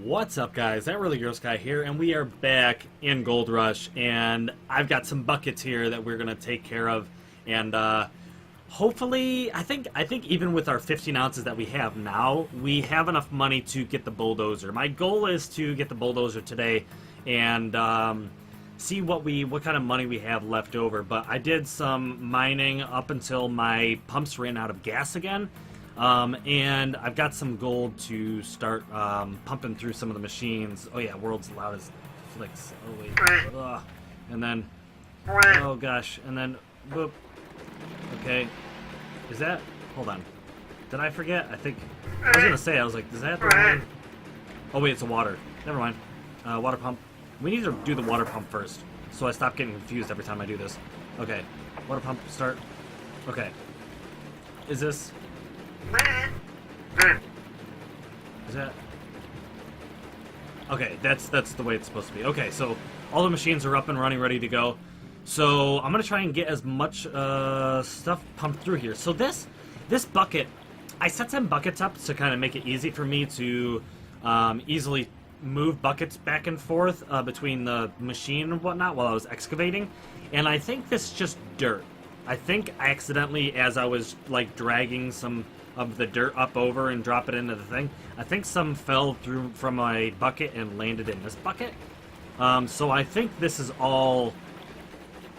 What's up, guys? That Really Gross Guy here, and we are back in Gold Rush, and I've got some buckets here that we're gonna take care of, and hopefully, I think even with our 15 ounces that we have now, we have enough money to get the bulldozer. My goal is to get the bulldozer today, and see what kind of money we have left over. But I did some mining up until my pumps ran out of gas again. And I've got some gold to start pumping through some of the machines. Oh yeah, world's loudest flicks. Oh wait. Ugh. And then, oh gosh, and then, whoop. Okay, is that? Hold on. Did I forget? I think I was gonna say. I was like, is that the one? Oh wait, it's a water. Never mind. Water pump. We need to do the water pump first, so I stop getting confused every time I do this. Okay, water pump start. Okay. Is this? Is that? Okay, that's the way it's supposed to be. Okay, so all the machines are up and running, ready to go. So I'm gonna try and get as much stuff pumped through here. So this bucket, I set some buckets up to kind of make it easy for me to easily move buckets back and forth between the machine and whatnot while I was excavating. And I think this is just dirt. I think accidentally, as I was like dragging some of the dirt up over and drop it into the thing, I think some fell through from my bucket and landed in this bucket. So I think this is all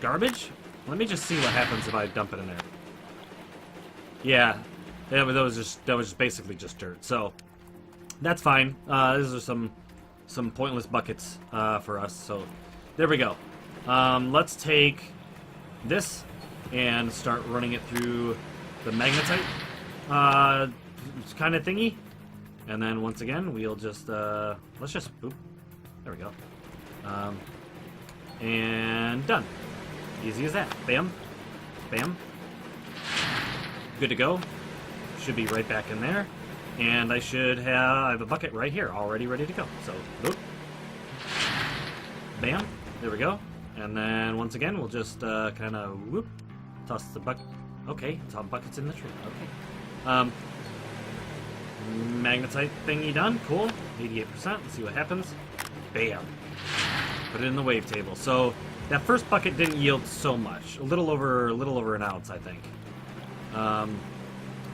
garbage. Let me just see what happens if I dump it in there. Yeah, that was just basically just dirt. So that's fine. These are some pointless buckets for us. So there we go. Let's take this and start running it through the magnetite kind of thingy, and then once again we'll just let's just boop. There we go. And done. Easy as that. Bam, bam. Good to go. Should be right back in there, and I have a bucket right here already ready to go. So boop, bam. There we go. And then once again we'll just kind of whoop, toss the bucket. Okay, it's all buckets in the tree. Okay. Magnetite thingy done. Cool. 88%. Let's see what happens. Bam. Put it in the wave table. So that first bucket didn't yield so much. A little over an ounce, I think.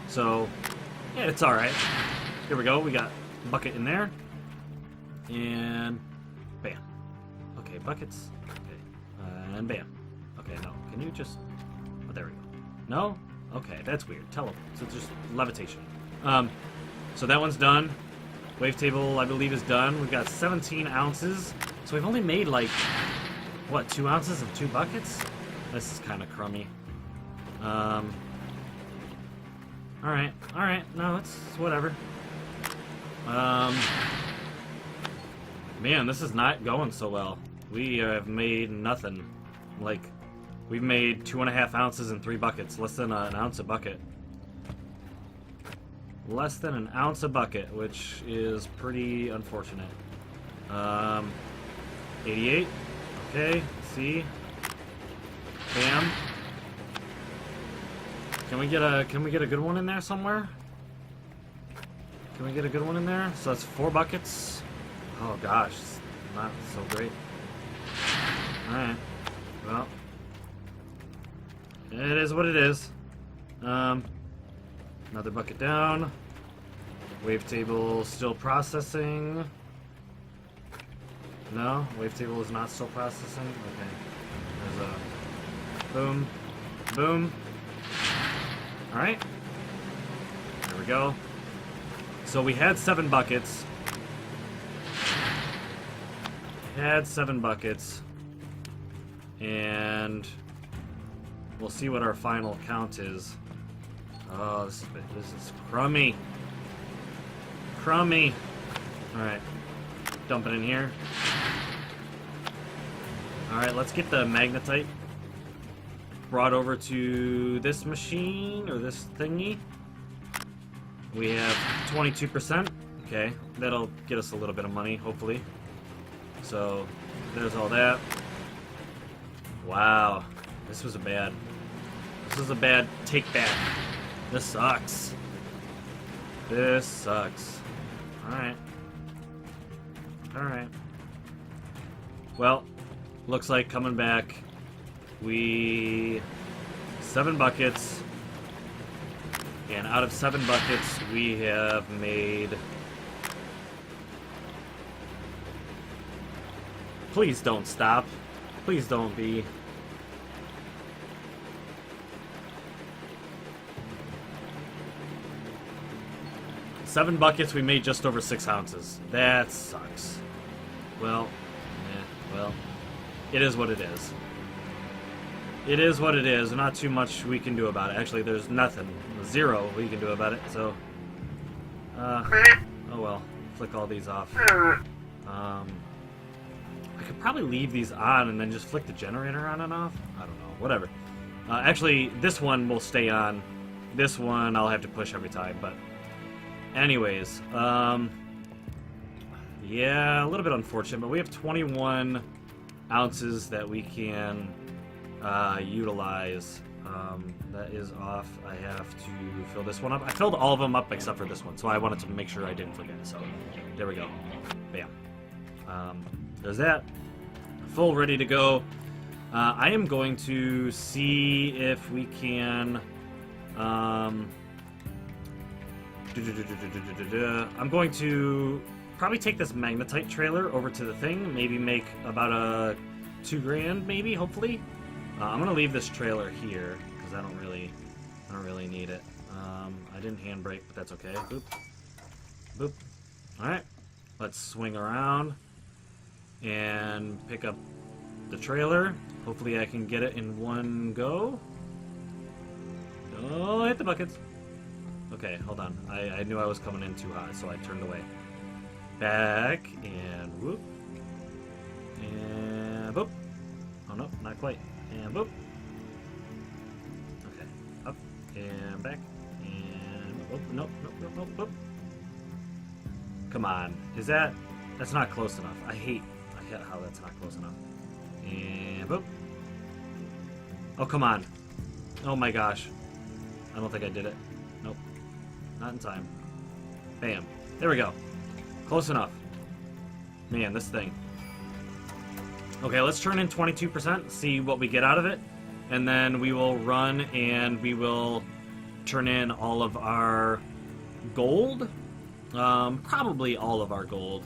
So yeah, it's all right. Here we go. We got a bucket in there, and bam. Okay, buckets. Okay, and bam. Okay, no. Can you just? Oh, there we go. No. Okay, that's weird. Teleport. So it's just levitation. So that one's done. Wavetable, I believe, is done. We've got 17 ounces. So we've only made, like, what, 2 ounces of 2 buckets? This is kind of crummy. Alright. No, it's whatever. Man, this is not going so well. We have made nothing. Like, we've made 2.5 ounces in 3 buckets. Less than an ounce a bucket. Less than an ounce a bucket, which is pretty unfortunate. 88. Okay, see. Bam. Can we get a good one in there somewhere? Can we get a good one in there? So that's 4 buckets. Oh gosh, it's not so great. Alright. Well, it is what it is. Another bucket down. Wavetable still processing. No, wavetable is not still processing. Okay. There's a boom, boom. All right. There we go. So we had 7 buckets. And we'll see what our final count is. Oh, this is crummy. Crummy. Alright. Dump it in here. Alright, let's get the magnetite brought over to this machine, or this thingy. We have 22%. Okay, that'll get us a little bit of money, hopefully. So, there's all that. Wow. This was a bad take back. This sucks. This sucks. Alright. Alright. Well, looks like coming back, 7 buckets, and out of 7 buckets, we have made... Please don't stop. Please don't be... Seven buckets, we made just over 6 ounces. That sucks. Well, well, it is what it is. It is what it is. Not too much we can do about it. Actually, there's nothing. 0 we can do about it, so... oh well. Flick all these off. I could probably leave these on and then just flick the generator on and off. I don't know. Whatever. Actually, this one will stay on. This one I'll have to push every time, but... Anyways, yeah, a little bit unfortunate, but we have 21 ounces that we can utilize. That is off. I have to fill this one up. I filled all of them up except for this one, so I wanted to make sure I didn't forget. So there we go. Bam. There's that. Full, ready to go. I am going to see if we can... I'm going to probably take this magnetite trailer over to the thing, maybe make about a $2,000, maybe, hopefully. I'm gonna leave this trailer here because I don't really need it. I didn't handbrake, but that's okay. Boop, boop. All right, let's swing around and pick up the trailer. Hopefully, I can get it in one go. Oh, hit the buckets. Okay, hold on. I knew I was coming in too high, so I turned away. Back, and whoop. And boop. Oh, no, not quite. And boop. Okay, up, and back, and boop. Nope, nope, nope, nope, boop. Come on. Is that... That's not close enough. I hate how that's not close enough. And boop. Oh, come on. Oh my gosh. I don't think I did it. Nope. Not in time. Bam. There we go. Close enough. Man, this thing. Okay, let's turn in 22%, see what we get out of it, and then we will run and we will turn in all of our gold. Probably all of our gold.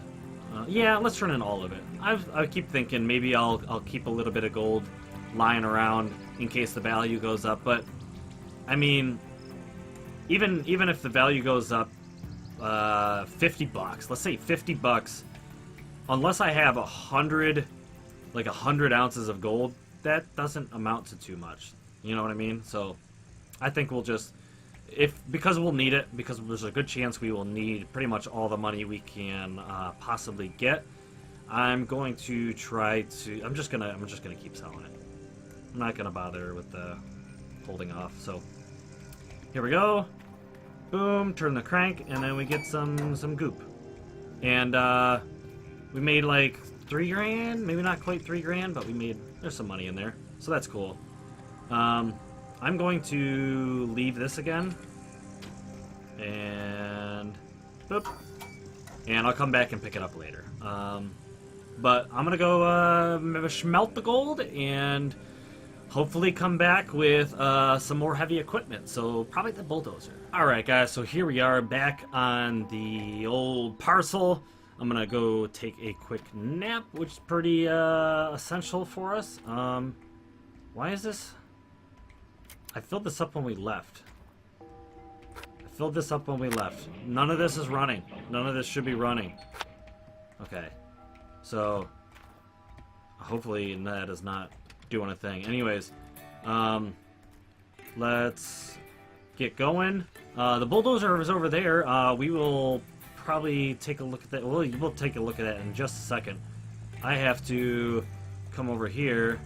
Yeah, let's turn in all of it. I keep thinking maybe I'll keep a little bit of gold lying around in case the value goes up, but I mean, even if the value goes up $50, let's say $50, unless I have 100 ounces of gold, that doesn't amount to too much. You know what I mean? So I think we'll just, because we'll need it, because there's a good chance we will need pretty much all the money we can possibly get. I'm going to try to. I'm just gonna keep selling it. I'm not gonna bother with the holding off. So here we go. Boom. Turn the crank, and then we get some goop. And we made like $3,000, maybe not quite $3,000, but there's some money in there, so that's cool. I'm going to leave this again, and boop, and I'll come back and pick it up later. But I'm gonna go smelt the gold and hopefully come back with some more heavy equipment, so probably the bulldozer. Alright guys, so here we are back on the old parcel. I'm gonna go take a quick nap, which is pretty essential for us. Why is this? I filled this up when we left. None of this is running. None of this should be running. Okay. So, hopefully that is not doing a thing. Anyways, let's get going. The bulldozer is over there. We will probably take a look at that. We'll take a look at that in just a second. I have to come over here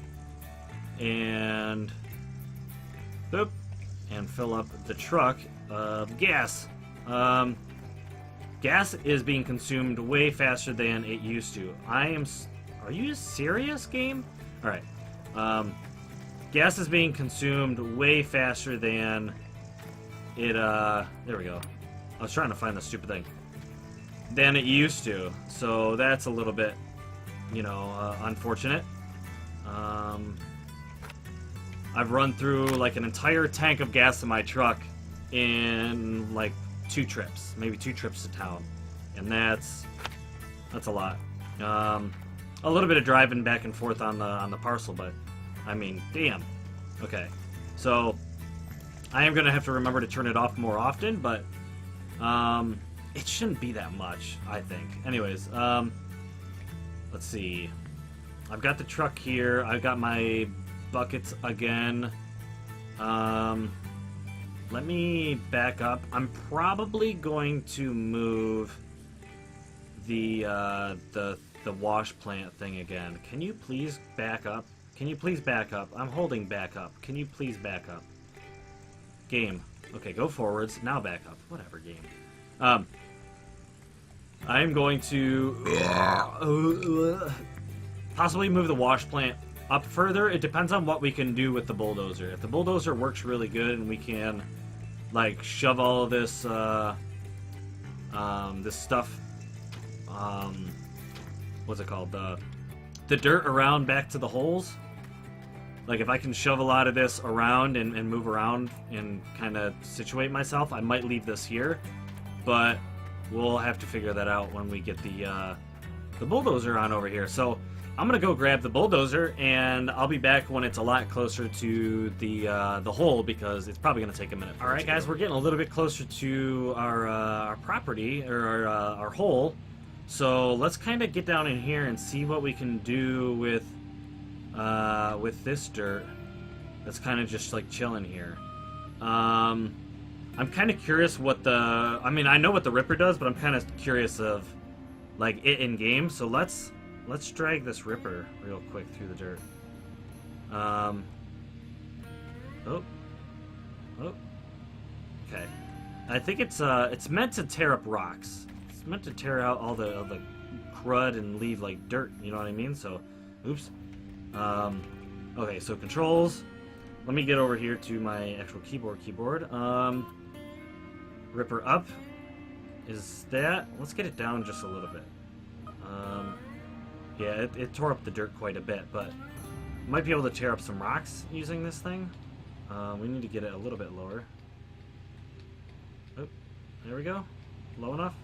and boop, and fill up the truck of gas. Gas is being consumed way faster than it used to. Are you serious, game? Alright. Gas is being consumed way faster than it, there we go. I was trying to find the stupid thing. than it used to. So that's a little bit, you know, unfortunate. I've run through like an entire tank of gas in my truck in like 2 trips, maybe 2 trips to town, and that's a lot. A little bit of driving back and forth on the parcel, but I mean, damn. Okay, so I am gonna have to remember to turn it off more often, but it shouldn't be that much, I think. Anyways, let's see. I've got the truck here. I've got my buckets again. Let me back up. I'm probably going to move the wash plant thing again. Can you please back up? Can you please back up? I'm holding back up. Can you please back up? Game. Okay, go forwards. Now back up. Whatever, game. I'm going to possibly move the wash plant up further. It depends on what we can do with the bulldozer. If the bulldozer works really good and we can, like, shove all of this, this stuff, what's it called? The dirt around back to the holes. Like, if I can shove a lot of this around and move around and kind of situate myself, I might leave this here. But we'll have to figure that out when we get the bulldozer on over here. So I'm gonna go grab the bulldozer, and I'll be back when it's a lot closer to the hole, because it's probably gonna take a minute. All right, guys, we're getting a little bit closer to our property, or our hole. So let's kind of get down in here and see what we can do with this dirt that's kind of just like chilling here. I'm kind of curious what I mean, I know what the Ripper does, but I'm kind of curious of like it in game. So let's drag this Ripper real quick through the dirt. Oh. Okay. I think it's meant to tear up rocks. It's meant to tear out all the crud and leave like dirt. You know what I mean? So, oops. Okay. So controls. Let me get over here to my actual keyboard. Ripper up. Is that? Let's get it down just a little bit. Yeah, it tore up the dirt quite a bit, but might be able to tear up some rocks using this thing. We need to get it a little bit lower. Oh, there we go. Low enough?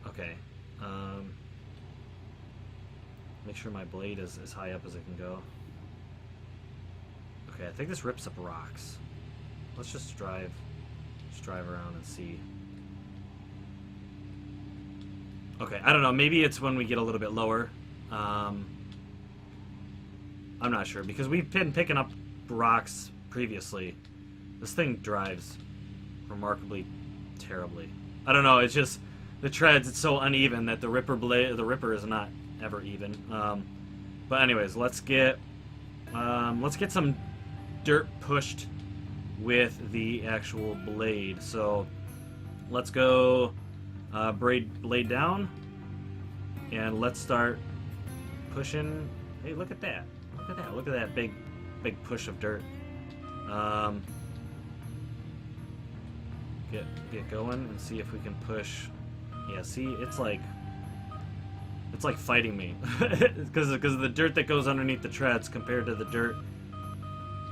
Okay. Make sure my blade is as high up as it can go. Okay, I think this rips up rocks. Let's just drive around and see. Okay, I don't know. Maybe it's when we get a little bit lower. I'm not sure, because we've been picking up rocks previously. This thing drives remarkably terribly. I don't know. It's just the treads. It's so uneven that the Ripper is not ever even. But anyways, let's get some dirt pushed with the actual blade. So let's go blade down, and let's start pushing. Hey, look at that! Look at that big push of dirt. Get going and see if we can push. Yeah, see, it's like fighting me because of the dirt that goes underneath the treads compared to the dirt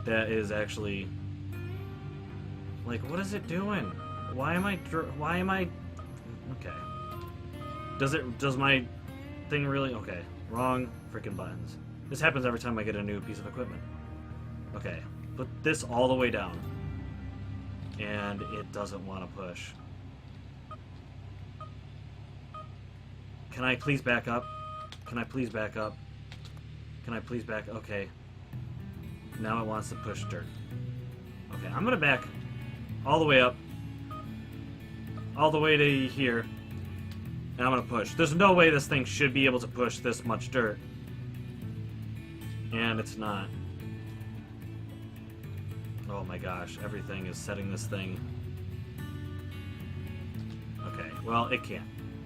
that is actually, like, what is it doing? Why am I? Okay. Does my thing really? Okay. Wrong freaking buttons. This happens every time I get a new piece of equipment. Okay. Put this all the way down. And it doesn't want to push. Can I please back up? Can I please back up? Can I please back? Okay. Now it wants to push dirt. Okay, I'm gonna back all the way up. All the way to here. And I'm gonna push. There's no way this thing should be able to push this much dirt. And it's not. Oh my gosh, everything is setting this thing. Okay, well, it can't.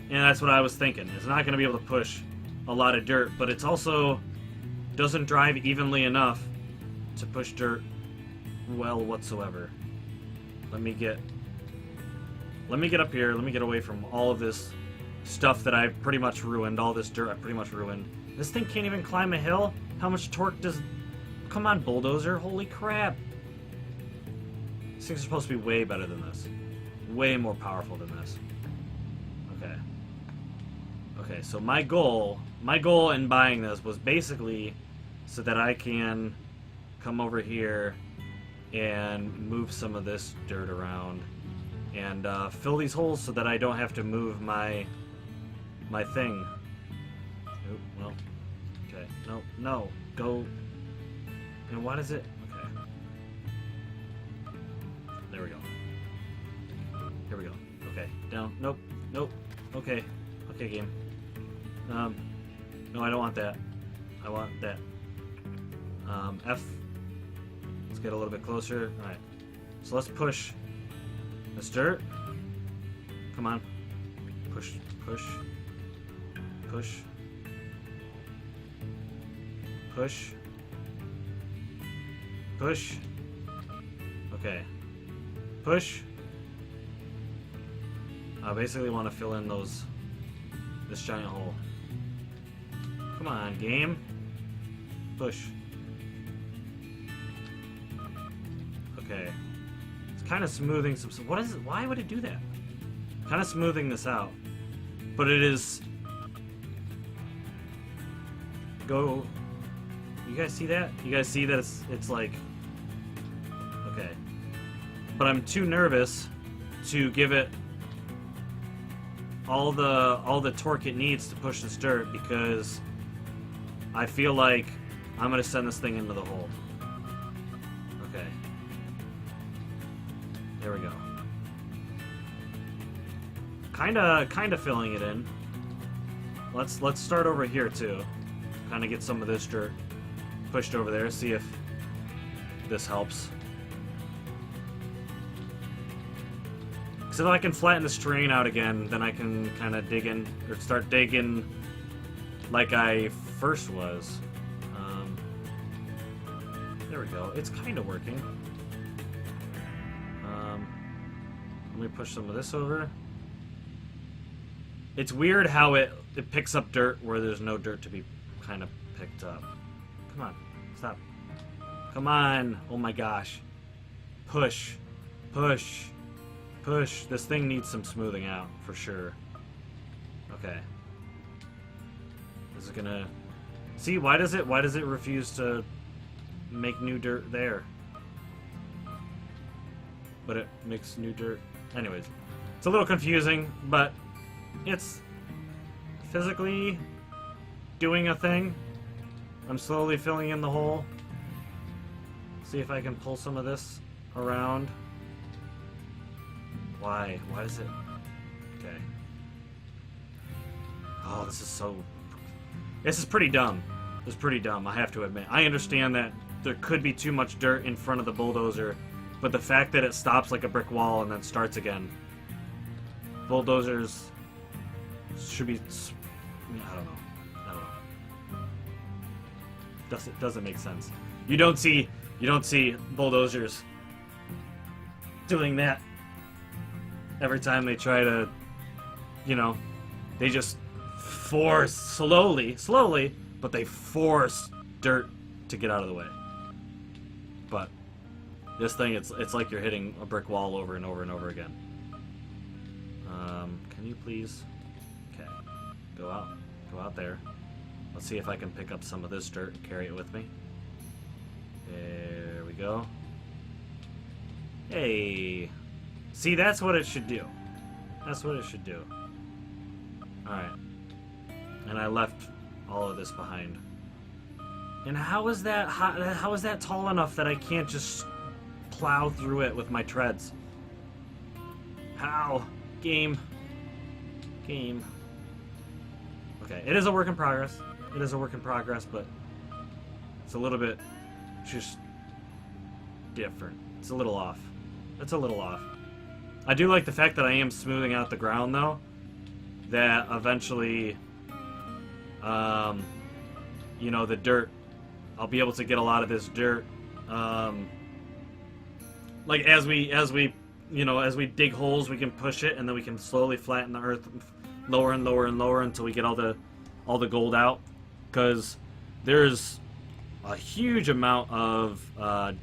And that's what I was thinking. It's not going to be able to push a lot of dirt, but it's also doesn't drive evenly enough to push dirt well whatsoever. Let me get Let me get up here. Let me get away from all of this stuff that I've pretty much ruined. All this dirt I've pretty much ruined. This thing can't even climb a hill? How much torque does... Come on, bulldozer. Holy crap. These things are supposed to be way better than this. Way more powerful than this. Okay. Okay, so my goal in buying this was basically so that I can come over here and move some of this dirt around and fill these holes so that I don't have to move my thing. Oop, well, okay, no, go. And what is it? Okay. There we go. Here we go. Okay, down. Nope. Okay. Okay, game. No, I don't want that. I want that. F. Let's get a little bit closer. Alright. So let's push this dirt. Come on. Push. Push. Okay. Push. I basically want to fill in this giant hole. Come on, game. Push. Okay. It's kind of smoothing some... What is it? Why would it do that? Kind of smoothing this out. But it is... Go... You guys see that? You guys see that it's like... Okay. But I'm too nervous to give it all the torque it needs to push this dirt because I feel like I'm gonna send this thing into the hole. Okay. There we go. Kinda filling it in. Let's start over here too. Kinda get some of this dirt pushed over there, see if this helps. Because if I can flatten this terrain out again, then I can kind of dig in, or start digging like I first was. There we go. It's kind of working. Let me push some of this over. It's weird how it picks up dirt where there's no dirt to be kind of picked up. Come on. Stop. Come on. Oh my gosh. Push. Push. Push. This thing needs some smoothing out, for sure. Okay. Is it gonna... See, why does it refuse to make new dirt there? But it makes new dirt... Anyways. It's a little confusing, but it's physically doing a thing. I'm slowly filling in the hole. See if I can pull some of this around. Why? Why is it... Okay. Oh, this is so... This is pretty dumb. This is pretty dumb, I have to admit. I understand that there could be too much dirt in front of the bulldozer, but the fact that it stops like a brick wall and then starts again... Bulldozers should be... I don't know. Doesn't make sense. You don't see bulldozers doing that every time they try to, you know, they just force slowly, but they force dirt to get out of the way. But this thing, it's like you're hitting a brick wall over and over and over again. Can you please? Okay, go out there. Let's see if I can pick up some of this dirt and carry it with me. There we go. Hey. See, that's what it should do. That's what it should do. Alright. And I left all of this behind. And how is that tall enough that I can't just plow through it with my treads? How? Game. Okay, it is a work in progress. It is a work in progress, but it's a little bit just different. It's a little off. It's a little off. I do like the fact that I am smoothing out the ground, though. That eventually, you know, the dirt, I'll be able to get a lot of this dirt, like as we you know, as we dig holes, we can push it, and then we can slowly flatten the earth lower and lower and lower until we get all the gold out. Because there's a huge amount of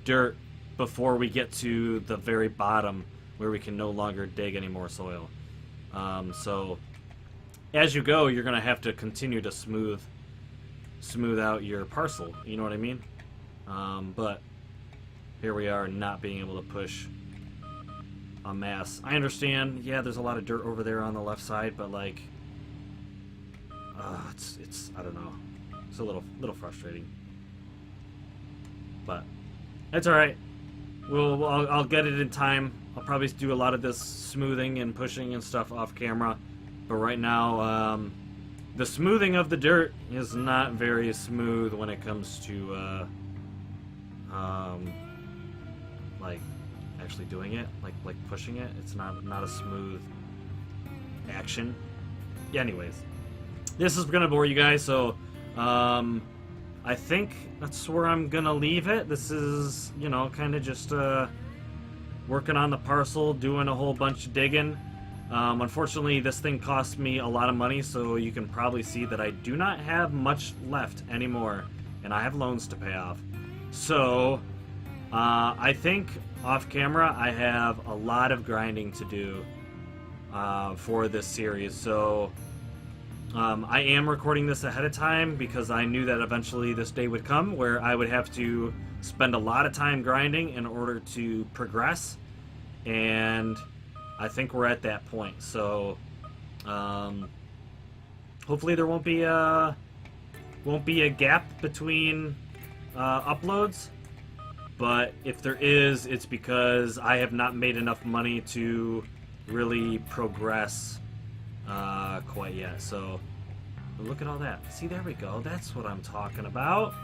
dirt before we get to the very bottom where we can no longer dig any more soil. So as you go, you're gonna have to continue to smooth out your parcel. You know what I mean? But here we are, not being able to push a mass. I understand. Yeah, there's a lot of dirt over there on the left side, but like, it's I don't know. It's a little frustrating. But it's all right. I'll get it in time. I'll probably do a lot of this smoothing and pushing and stuff off camera. But right now, the smoothing of the dirt is not very smooth when it comes to like actually doing it, like pushing it. It's not a smooth action. Yeah, anyways, this is gonna bore you guys, so I think that's where I'm gonna leave it. This is, you know, kind of just working on the parcel, doing a whole bunch of digging. Unfortunately, this thing cost me a lot of money, so you can probably see that I do not have much left anymore, and I have loans to pay off. So I think off camera I have a lot of grinding to do for this series. So I am recording this ahead of time because I knew that eventually this day would come where I would have to spend a lot of time grinding in order to progress, and I think we're at that point. So hopefully there won't be a gap between uploads, but if there is, it's because I have not made enough money to really progress quite yet. So look at all that. See, there we go. That's what I'm talking about.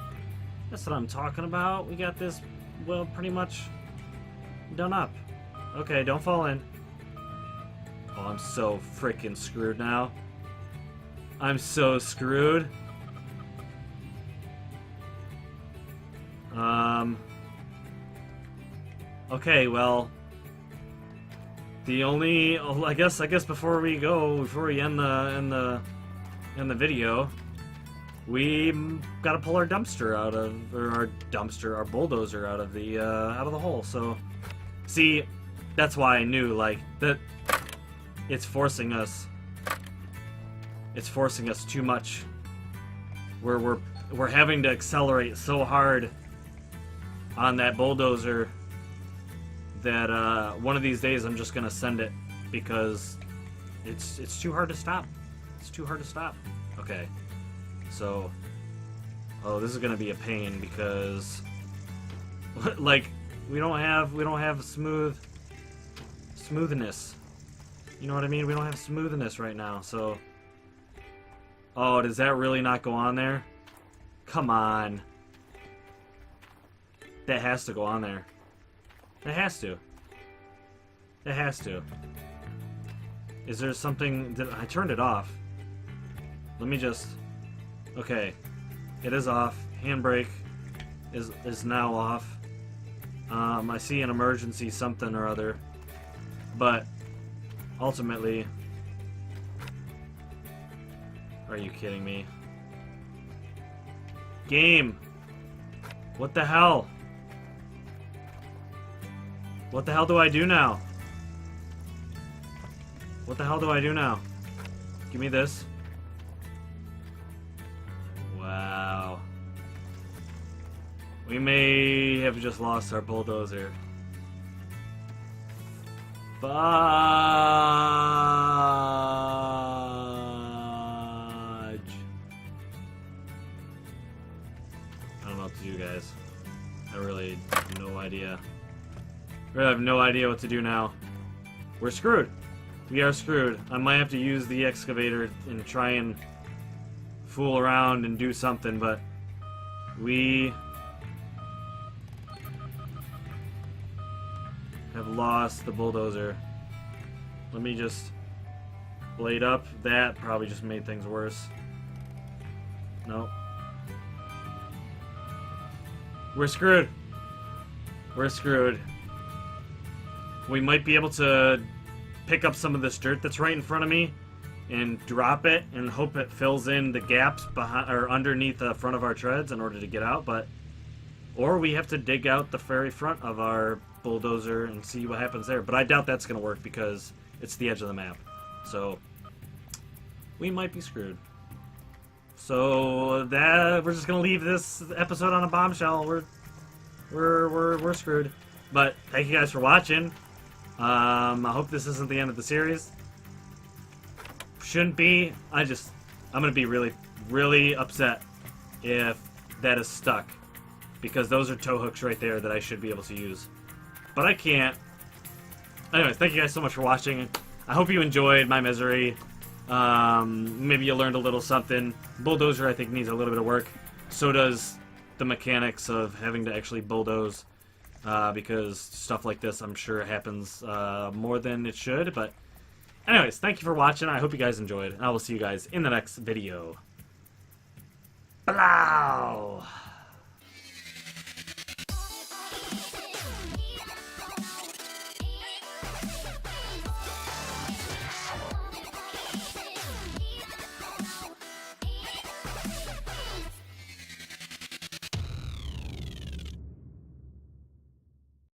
That's what I'm talking about. We got this, well, pretty much done up. Okay, don't fall in. Oh, I'm so freaking screwed now. I'm so screwed. Okay, well, the only, I guess before we end the video, we gotta pull our dumpster out of, or our bulldozer out of the hole. So, see, that's why I knew, like, that it's forcing us too much. We're having to accelerate so hard on that bulldozer that one of these days I'm just gonna send it because it's too hard to stop. It's too hard to stop. Okay, so this is gonna be a pain because like we don't have smoothness. You know what I mean? We don't have smoothness right now. So, oh, does that really not go on there? Come on. That has to go on there. It has to. It has to. Is there something that I turned it off? Let me just. Okay, it is off. Handbrake is now off. I see an emergency something or other, but ultimately, are you kidding me? Game, what the hell? What the hell do I do now? What the hell do I do now? Give me this. Wow. We may have just lost our bulldozer. Fudge. I don't know what to do, guys. I really have no idea. I have no idea what to do now. We're screwed. We are screwed. I might have to use the excavator and try and fool around and do something, but we have lost the bulldozer. Let me just blade up. That probably just made things worse. Nope. We're screwed. We're screwed. We might be able to pick up some of this dirt that's right in front of me and drop it and hope it fills in the gaps behind or underneath the front of our treads in order to get out. Or we have to dig out the very front of our bulldozer and see what happens there. But I doubt that's going to work because it's the edge of the map. So we might be screwed. So that we're just going to leave this episode on a bombshell. We're screwed. But thank you guys for watching. I hope this isn't the end of the series. Shouldn't be. I'm gonna be really upset if that is stuck, because those are tow hooks right there that I should be able to use, but I can't. Anyways, thank you guys so much for watching. I hope you enjoyed my misery. Maybe you learned a little something. Bulldozer, I think, needs a little bit of work. So does the mechanics of having to actually bulldoze, because stuff like this, I'm sure, happens more than it should. But anyways, thank you for watching. I hope you guys enjoyed. I will see you guys in the next video. Blow!